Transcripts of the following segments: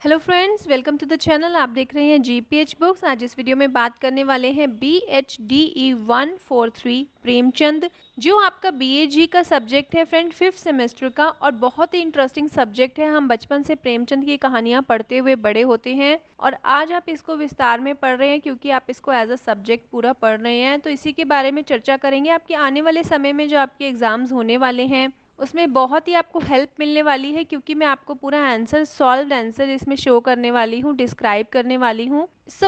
Hello friends, welcome to the channel. आप देख रहे हैं जीपीएच बुक्स। आज इस वीडियो में बात करने वाले हैं BHDE 143 प्रेमचंद, जो आपका BAG का सब्जेक्ट है फ्रेंड, 5th सेमेस्टर का, और बहुत ही इंटरेस्टिंग सब्जेक्ट है। हम बचपन से प्रेमचंद की कहानियां पढ़ते हुए बड़े होते हैं और आज आप इसको विस्तार में पढ़ रहे हैं क्योंकि आप इसको एज अ सब्जेक्ट पूरा पढ़ रहे हैं। तो इसी के बारे में चर्चा करेंगे। आपके आने वाले समय में जो आपके एग्जाम्स होने वाले हैं उसमें बहुत ही आपको हेल्प मिलने वाली है, क्योंकि मैं आपको पूरा आंसर, सॉल्व्ड आंसर इसमें शो करने वाली हूँ, डिस्क्राइब करने वाली हूँ।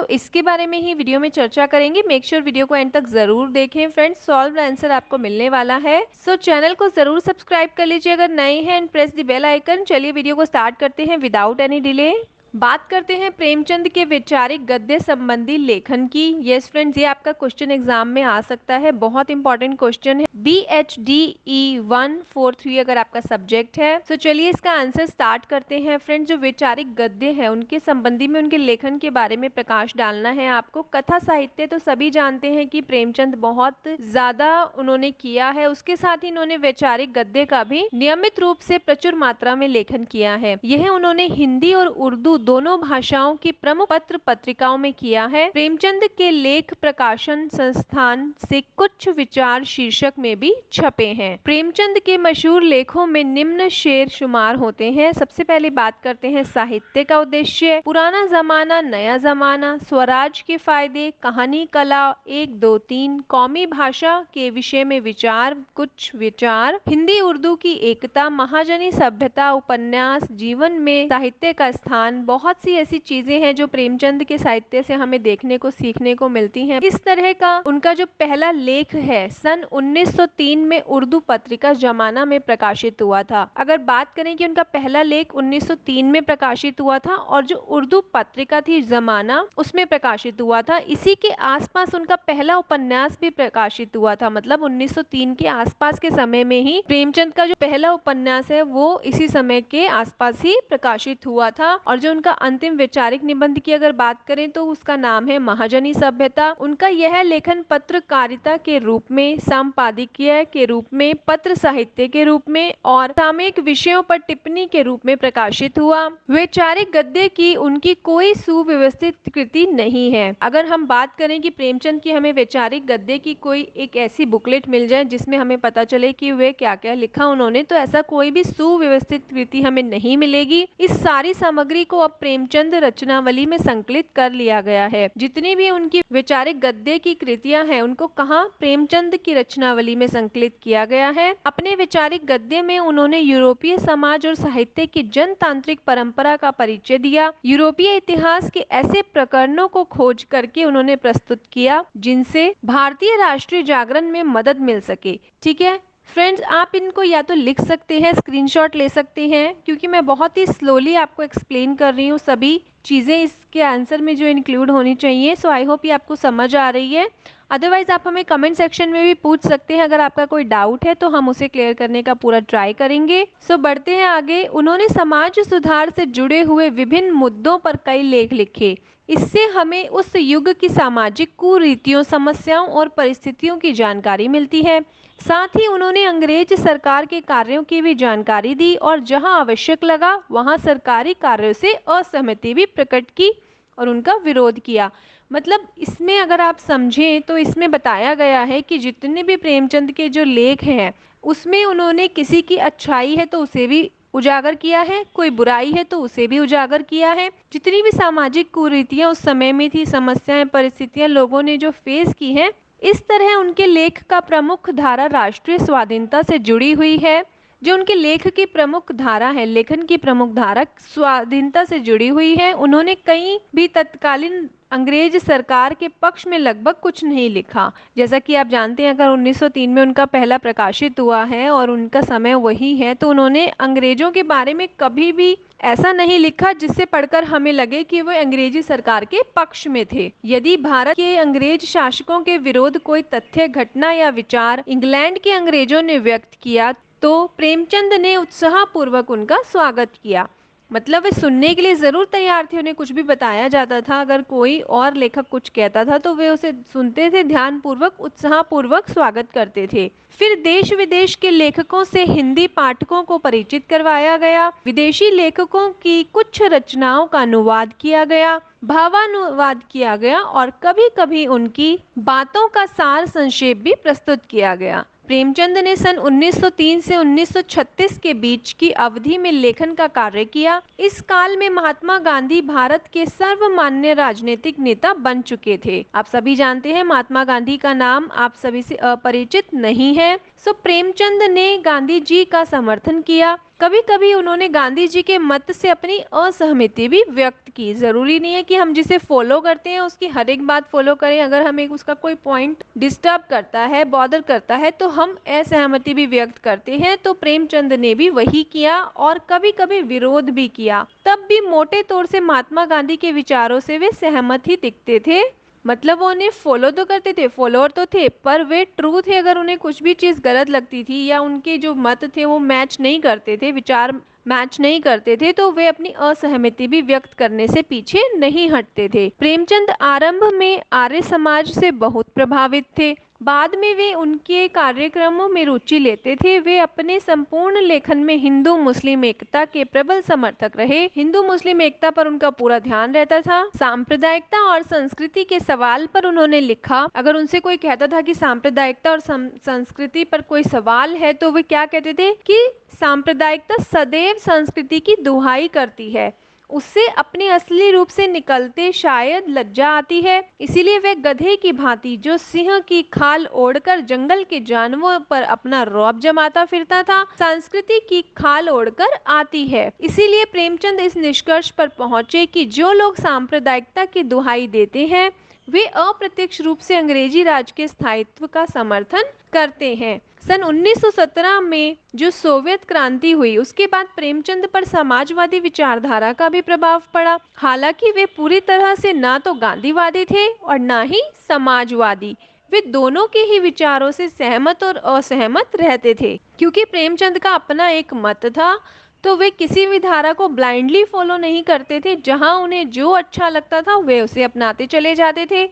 इसके बारे में ही वीडियो में चर्चा करेंगे। मेक श्योर वीडियो को एंड तक जरूर देखें फ्रेंड्स, सॉल्व्ड आंसर आपको मिलने वाला है। चैनल को जरूर सब्सक्राइब कर लीजिए अगर नए हैं, and press the bell icon. चलिए वीडियो को स्टार्ट करते हैं विदाउट एनी डिले। बात करते हैं प्रेमचंद के वैचारिक गद्य संबंधी लेखन की। यस फ्रेंड्स, ये आपका क्वेश्चन एग्जाम में आ सकता है, बहुत इंपॉर्टेंट क्वेश्चन है। BHDE 143 अगर आपका सब्जेक्ट है। चलिए इसका आंसर स्टार्ट करते हैं फ्रेंड्स। जो वैचारिक गद्य है उनके संबंधी में, उनके लेखन के बारे में प्रकाश डालना है आपको। कथा साहित्य तो सभी जानते हैं कि प्रेमचंद बहुत ज्यादा उन्होंने किया है, उसके साथ ही इन्होंने वैचारिक गद्य का भी नियमित रूप से प्रचुर मात्रा में लेखन किया है। यह उन्होंने हिंदी और उर्दू दोनों भाषाओं की प्रमुख पत्र पत्रिकाओं में किया है। प्रेमचंद के लेख प्रकाशन संस्थान से कुछ विचार शीर्षक में भी छपे हैं। प्रेमचंद के मशहूर लेखों में निम्न शेर शुमार होते हैं। सबसे पहले बात करते हैं साहित्य का उद्देश्य, पुराना जमाना नया जमाना, स्वराज के फायदे, कहानी कला 1, 2, 3, कौमी भाषा के विषय में विचार, कुछ विचार, हिंदी उर्दू की एकता, महाजनी सभ्यता, उपन्यास, जीवन में साहित्य का स्थान। बहुत सी ऐसी चीजें हैं जो प्रेमचंद के साहित्य से हमें देखने को, सीखने को मिलती हैं। इस तरह का उनका जो पहला लेख है सन 1903 में उर्दू पत्रिका जमाना में प्रकाशित हुआ था। अगर बात करें कि उनका पहला लेख 1903 में प्रकाशित हुआ था और जो उर्दू पत्रिका थी जमाना, उसमें प्रकाशित हुआ था। इसी के आसपास उनका पहला उपन्यास भी प्रकाशित हुआ था, मतलब 1903 के आसपास के समय में ही प्रेमचंद का जो पहला उपन्यास है वो इसी समय के आसपास ही प्रकाशित हुआ था। और जो उनका अंतिम वैचारिक निबंध की अगर बात करें तो उसका नाम है महाजनी सभ्यता। उनका यह लेखन पत्रकारिता के रूप में, संपादकीय के रूप में, पत्र साहित्य के रूप में और सामयिक विषयों पर टिप्पणी के रूप में प्रकाशित हुआ। वैचारिक गद्य की उनकी कोई सुव्यवस्थित कृति नहीं है। अगर हम बात करें कि प्रेमचंद की हमें वैचारिक गद्य की कोई एक ऐसी बुकलेट मिल जाए जिसमें हमें पता चले कि वे क्या क्या लिखा उन्होंने, तो ऐसा कोई भी सुव्यवस्थित कृति हमें नहीं मिलेगी। इस सारी सामग्री को अब प्रेमचंद रचनावली में संकलित कर लिया गया है। जितनी भी उनकी वैचारिक गद्य की कृतियां हैं उनको कहाँ, प्रेमचंद की रचनावली में संकलित किया गया है। अपने वैचारिक गद्य में उन्होंने यूरोपीय समाज और साहित्य की जनतांत्रिक परंपरा का परिचय दिया। यूरोपीय इतिहास के ऐसे प्रकरणों को खोज करके उन्होंने प्रस्तुत किया जिनसे भारतीय राष्ट्रीय जागरण में मदद मिल सके। ठीक है फ्रेंड्स, आप इनको या तो लिख सकते हैं, स्क्रीनशॉट ले सकते हैं, क्योंकि मैं बहुत ही स्लोली आपको एक्सप्लेन कर रही हूँ सभी चीज़ें इसके आंसर में जो इंक्लूड होनी चाहिए। सो आई होप ये आपको समझ आ रही है। अदरवाइज आप हमें कमेंट सेक्शन में भी पूछ सकते हैं, अगर आपका कोई डाउट है तो हम उसे क्लियर करने का पूरा ट्राई करेंगे। बढ़ते हैं आगे। उन्होंने समाज सुधार से जुड़े हुए विभिन्न मुद्दों पर कई लेख लिखे। इससे हमें उस युग की सामाजिक कुरीतियों, समस्याओं और परिस्थितियों की जानकारी मिलती है। साथ ही उन्होंने अंग्रेज सरकार के कार्यों की भी जानकारी दी और जहां आवश्यक लगा वहां सरकारी कार्यों से असहमति भी प्रकट की और उनका विरोध किया। मतलब इसमें अगर आप समझें तो इसमें बताया गया है कि जितने भी प्रेमचंद के जो लेख हैं उसमें उन्होंने किसी की अच्छाई है तो उसे भी उजागर किया है, कोई बुराई है तो उसे भी उजागर किया है। जितनी भी सामाजिक कुरीतियां उस समय में थी, समस्याएं, परिस्थितियां लोगों ने जो फेस की हैं, इस तरह उनके लेख का प्रमुख धारा राष्ट्रीय स्वाधीनता से जुड़ी हुई है। जो उनके लेख की प्रमुख धारा है, लेखन की प्रमुख धारा स्वाधीनता से जुड़ी हुई है। उन्होंने कहीं भी तत्कालीन अंग्रेज सरकार के पक्ष में लगभग कुछ नहीं लिखा। जैसा कि आप जानते हैं, अगर 1903 में उनका पहला प्रकाशित हुआ है और उनका समय वही है, तो उन्होंने अंग्रेजों के बारे में कभी भी ऐसा नहीं लिखा जिससे पढ़कर हमें लगे कि वो अंग्रेजी सरकार के पक्ष में थे। यदि भारत के अंग्रेज शासकों के विरोध कोई तथ्य, घटना या विचार इंग्लैंड के अंग्रेजों ने व्यक्त किया तो प्रेमचंद ने उत्साहपूर्वक उनका स्वागत किया। मतलब वे सुनने के लिए जरूर तैयार थे, उन्हें कुछ भी बताया जाता था, अगर कोई और लेखक कुछ कहता था तो वे उसे सुनते थे, ध्यान पूर्वक उत्साह पूर्वक स्वागत करते थे। फिर देश विदेश के लेखकों से हिंदी पाठकों को परिचित करवाया गया, विदेशी लेखकों की कुछ रचनाओं का अनुवाद किया गया, भावानुवाद किया गया और कभी कभी उनकी बातों का सार संक्षेप भी प्रस्तुत किया गया। प्रेमचंद ने सन 1903 से 1936 के बीच की अवधि में लेखन का कार्य किया। इस काल में महात्मा गांधी भारत के सर्वमान्य राजनीतिक नेता बन चुके थे। आप सभी जानते हैं महात्मा गांधी का नाम आप सभी से अपरिचित नहीं है। सो प्रेमचंद ने गांधी जी का समर्थन किया। कभी कभी उन्होंने गांधी जी के मत से अपनी असहमति भी व्यक्त की। जरूरी नहीं है कि हम जिसे फॉलो करते हैं उसकी हर एक बात फॉलो करें। अगर हमें उसका कोई पॉइंट डिस्टर्ब करता है, बॉदर करता है, तो हम असहमति भी व्यक्त करते हैं। तो प्रेमचंद ने भी वही किया और कभी कभी विरोध भी किया। तब भी मोटे तौर से महात्मा गांधी के विचारों से वे सहमत ही दिखते थे। मतलब वो उन्हें फॉलो तो करते थे, फॉलोअर तो थे, पर वे ट्रू थे। अगर उन्हें कुछ भी चीज़ गलत लगती थी या उनके जो मत थे वो मैच नहीं करते थे, विचार मैच नहीं करते थे, तो वे अपनी असहमति भी व्यक्त करने से पीछे नहीं हटते थे। प्रेमचंद आरंभ में आर्य समाज से बहुत प्रभावित थे, बाद में वे उनके कार्यक्रमों में रुचि लेते थे। वे अपने संपूर्ण लेखन में हिंदू मुस्लिम एकता के प्रबल समर्थक रहे। हिंदू मुस्लिम एकता पर उनका पूरा ध्यान रहता था। सांप्रदायिकता और संस्कृति के सवाल पर उन्होंने लिखा। अगर उनसे कोई कहता था कि सांप्रदायिकता और संस्कृति पर कोई सवाल है, तो वे क्या कहते थे कि सांप्रदायिकता सदैव संस्कृति की दुहाई करती है, उससे अपने असली रूप से निकलते शायद लज्जा आती है। इसीलिए वे गधे की भांति जो सिंह की खाल ओढ़कर जंगल के जानवरों पर अपना रौब जमाता फिरता था, संस्कृति की खाल ओढ़कर आती है। इसीलिए प्रेमचंद इस निष्कर्ष पर पहुंचे कि जो लोग सांप्रदायिकता की दुहाई देते हैं वे अप्रत्यक्ष रूप से अंग्रेजी राज के स्थायित्व का समर्थन करते हैं। सन 1917 में जो सोवियत क्रांति हुई उसके बाद प्रेमचंद पर समाजवादी विचारधारा का भी प्रभाव पड़ा। हालांकि वे पूरी तरह से ना तो गांधीवादी थे और ना ही समाजवादी, वे दोनों के ही विचारों से सहमत और असहमत रहते थे। क्योंकि प्रेमचंद का अपना एक मत था तो वे किसी भी धारा को ब्लाइंडली फॉलो नहीं करते थे। जहां उन्हें जो अच्छा लगता था वे उसे अपनाते चले जाते थे।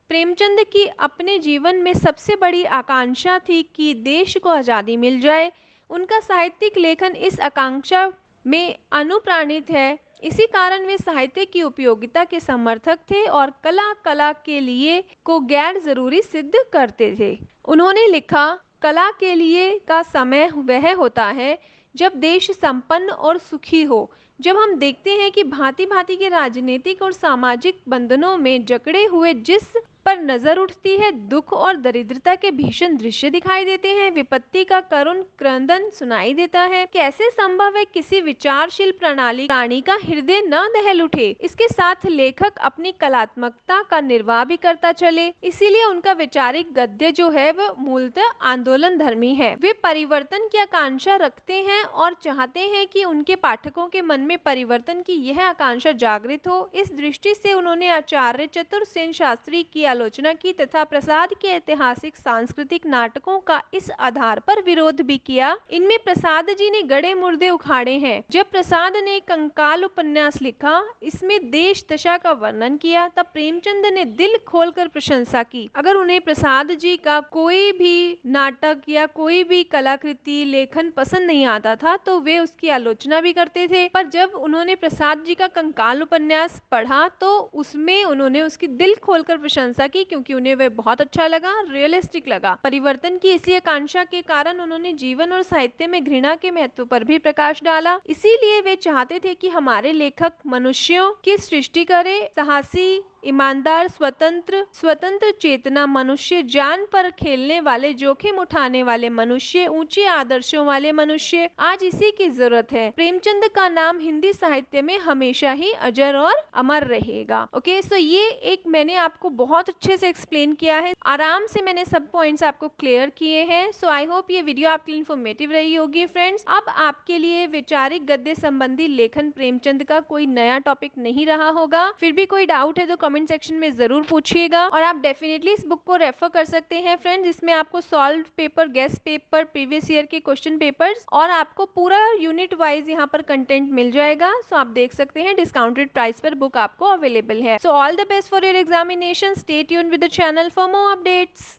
प्रेमचंद की अपने जीवन में सबसे बड़ी आकांक्षा थी कि देश को आज़ादी मिल जाए। उनका साहित्यिक लेखन इस आकांक्षा में अनुप्राणित है। इसी कारण वे साहित्य की उपयोगिता के समर्थक थे और कला के लिए को गैर जरूरी सिद्ध करते थे। उन्होंने लिखा, कला के लिए का समय वह होता है जब देश संपन्न और सुखी हो। जब हम देखते हैं कि भांति भांति के राजनीतिक और सामाजिक बंधनों में जकड़े हुए जिस पर नजर उठती है, दुख और दरिद्रता के भीषण दृश्य दिखाई देते हैं, विपत्ति का करुण क्रंदन सुनाई देता है। कैसे संभव है किसी विचारशील प्राणी का हृदय न दहल उठे। इसके साथ लेखक अपनी कलात्मकता का निर्वाह भी करता चले। इसीलिए उनका वैचारिक गद्य जो है वह मूलतः आंदोलन धर्मी है। वे परिवर्तन की आकांक्षा रखते हैं और चाहते हैं कि उनके पाठकों के मन में परिवर्तन की यह आकांक्षा जागृत हो। इस दृष्टि से उन्होंने आचार्य चतुरसेन शास्त्री की आलोचना की तथा प्रसाद के ऐतिहासिक सांस्कृतिक नाटकों का इस आधार पर विरोध भी किया। इनमें प्रसाद जी ने गड़े मुर्दे उखाड़े हैं। जब प्रसाद ने कंकाल उपन्यास लिखा, इसमें देश दशा का वर्णन किया, तब प्रेमचंद ने दिल खोलकर प्रशंसा की। अगर उन्हें प्रसाद जी का कोई भी नाटक या कोई भी कलाकृति लेखन पसंद नहीं आता था तो वे उसकी आलोचना भी करते थे। पर जब उन्होंने प्रसाद जी का कंकाल उपन्यास पढ़ा तो उसमें उन्होंने उसकी दिल खोलकर प्रशंसा की, क्योंकि उन्हें वह बहुत अच्छा लगा, रियलिस्टिक लगा। परिवर्तन की इसी आकांक्षा के कारण उन्होंने जीवन और साहित्य में घृणा के महत्व पर भी प्रकाश डाला। इसीलिए वे चाहते थे कि हमारे लेखक मनुष्यों की सृष्टि करे, साहसी, ईमानदार, स्वतंत्र चेतना मनुष्य, जान पर खेलने वाले, जोखिम उठाने वाले मनुष्य, ऊंचे आदर्शों वाले मनुष्य। आज इसी की जरूरत है। प्रेमचंद का नाम हिंदी साहित्य में हमेशा ही अजर और अमर रहेगा। ओके, सो ये एक मैंने आपको बहुत अच्छे से एक्सप्लेन किया है। आराम से मैंने सब पॉइंट्स आपको क्लियर किए हैं। सो आई होप ये वीडियो आपके लिए इन्फॉर्मेटिव रही होगी फ्रेंड्स। अब आपके लिए वैचारिक गद्य संबंधी लेखन प्रेमचंद का कोई नया टॉपिक नहीं रहा होगा। फिर भी कोई डाउट है तो कमेंट कमेंट सेक्शन में जरूर पूछिएगा और आप डेफिनेटली इस बुक को रेफर कर सकते हैं फ्रेंड्स। इसमें आपको solve paper, guest paper, previous year के क्वेश्चन पेपर्स और आपको पूरा यूनिट वाइज यहाँ पर कंटेंट मिल जाएगा। सो आप देख सकते हैं डिस्काउंटेड प्राइस पर बुक आपको अवेलेबल है। So all the best for your examination, stay tuned with the channel for more updates.